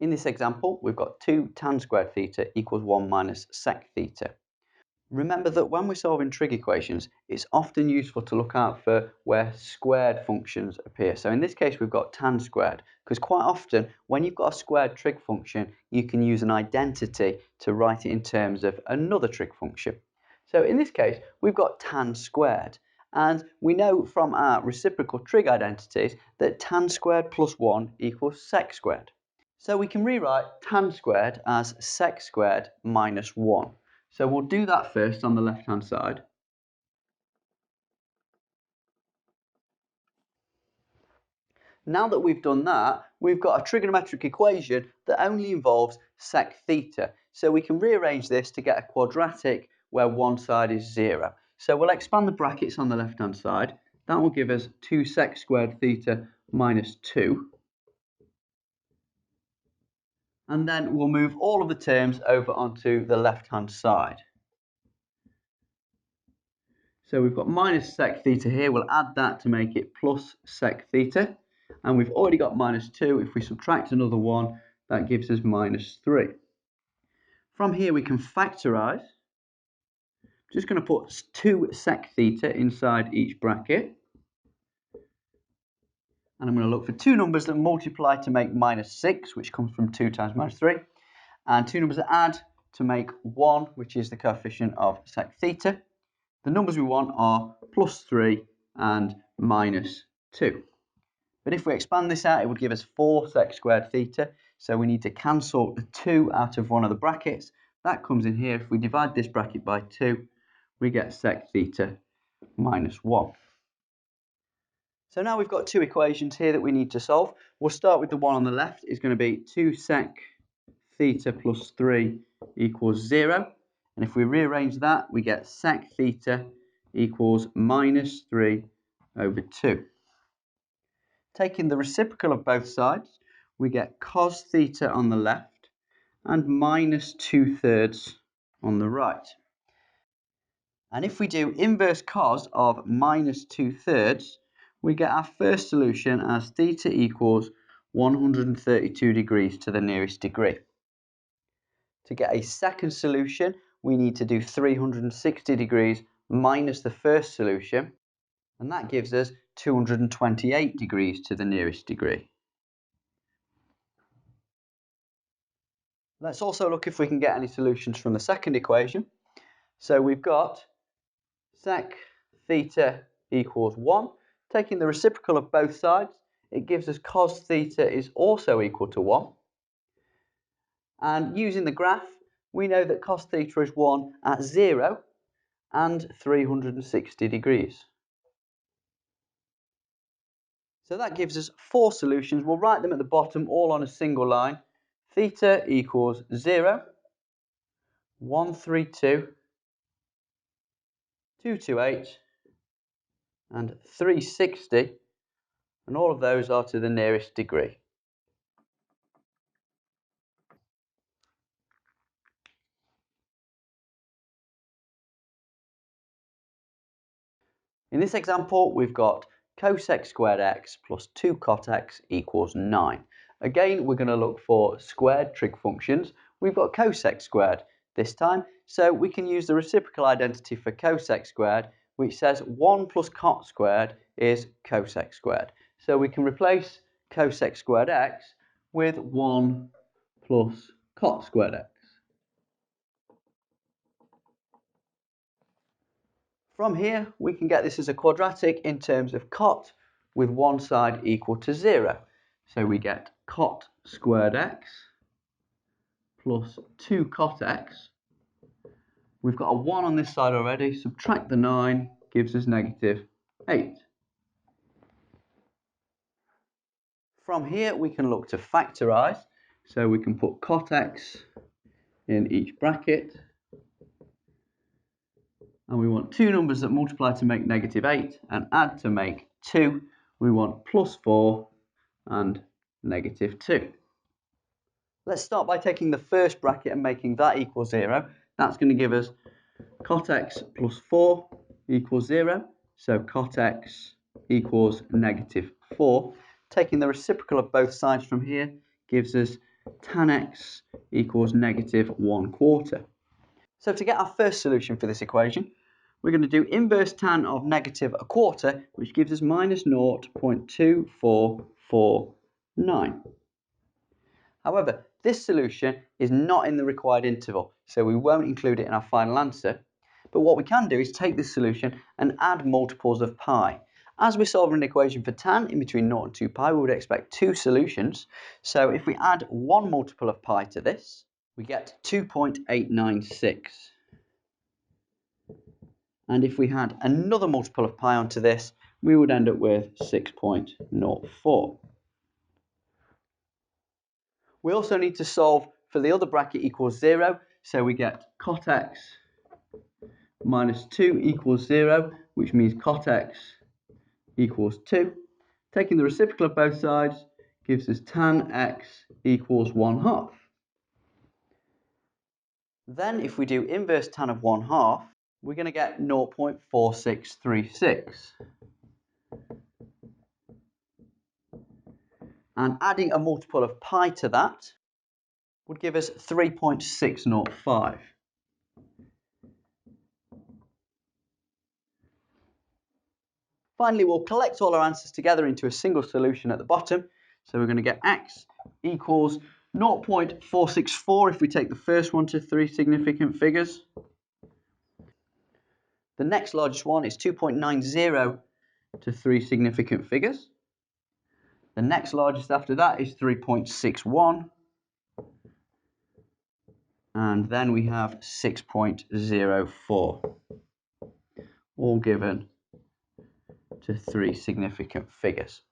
In this example, we've got 2 tan squared theta equals 1 minus sec theta. Remember that when we're solving trig equations, it's often useful to look out for where squared functions appear. So in this case, we've got tan squared, because quite often when you've got a squared trig function, you can use an identity to write it in terms of another trig function. So in this case, we've got tan squared. And we know from our reciprocal trig identities that tan squared plus 1 equals sec squared. So we can rewrite tan squared as sec squared minus 1. So we'll do that first on the left-hand side. Now that we've done that, we've got a trigonometric equation that only involves sec theta. So we can rearrange this to get a quadratic where one side is 0. So we'll expand the brackets on the left-hand side. That will give us 2 sec squared theta minus 2. And then we'll move all of the terms over onto the left-hand side. So we've got minus sec theta here. We'll add that to make it plus sec theta. And we've already got minus 2. If we subtract another 1, that gives us minus 3. From here, we can factorise. I'm just going to put 2 sec theta inside each bracket. And I'm going to look for 2 numbers that multiply to make minus 6, which comes from 2 times minus 3. And 2 numbers that add to make 1, which is the coefficient of sec theta. The numbers we want are plus 3 and minus 2. But if we expand this out, it would give us 4 sec squared theta. So we need to cancel the 2 out of one of the brackets. That comes in here. If we divide this bracket by 2, we get sec theta minus 1. So now we've got 2 equations here that we need to solve. We'll start with the one on the left. It's going to be 2 sec theta plus 3 equals 0. And if we rearrange that, we get sec theta equals minus 3 over 2. Taking the reciprocal of both sides, we get cos theta on the left and minus 2/3 on the right. And if we do inverse cos of minus 2/3, we get our first solution as theta equals 132 degrees to the nearest degree. To get a second solution, we need to do 360 degrees minus the first solution, and that gives us 228 degrees to the nearest degree. Let's also look if we can get any solutions from the second equation. So we've got sec theta equals 1. Taking the reciprocal of both sides, it gives us cos theta is also equal to 1. And using the graph, we know that cos theta is 1 at 0 and 360 degrees. So that gives us 4 solutions. We'll write them at the bottom all on a single line. Theta equals 0, 132, 228 and 360, and all of those are to the nearest degree. In this example, we've got cosec squared x plus 2 cot x equals 9. Again, we're going to look for squared trig functions. We've got cosec squared this time, so we can use the reciprocal identity for cosec squared, which says 1 plus cot squared is cosec squared. So we can replace cosec squared x with 1 plus cot squared x. From here, we can get this as a quadratic in terms of cot with one side equal to 0. So we get cot squared x plus 2 cot x. We've got a 1 on this side already. Subtract the 9 gives us negative 8. From here, we can look to factorise. So we can put cot x in each bracket. And we want 2 numbers that multiply to make negative 8 and add to make 2. We want plus 4 and negative 2. Let's start by taking the first bracket and making that equal 0. That's going to give us cot x plus 4 equals 0. So cot x equals negative 4. Taking the reciprocal of both sides from here gives us tan x equals negative 1/4. So to get our first solution for this equation, we're going to do inverse tan of negative 1/4, which gives us minus 0.2449. However, this solution is not in the required interval, so we won't include it in our final answer. But what we can do is take this solution and add multiples of pi. As we're solving an equation for tan in between 0 and 2 pi, we would expect two solutions. So if we add one multiple of pi to this, we get 2.896. And if we had another multiple of pi onto this, we would end up with 6.04. We also need to solve for the other bracket equals 0, so we get cot x minus 2 equals 0, which means cot x equals 2. Taking the reciprocal of both sides gives us tan x equals 1/2. Then if we do inverse tan of 1/2, we're going to get 0.4636. And adding a multiple of pi to that would give us 3.605. Finally, we'll collect all our answers together into a single solution at the bottom. So we're going to get x equals 0.464 if we take the first one to three significant figures. The next largest one is 2.90 to three significant figures. The next largest after that is 3.61. And then we have 6.04, all given to three significant figures.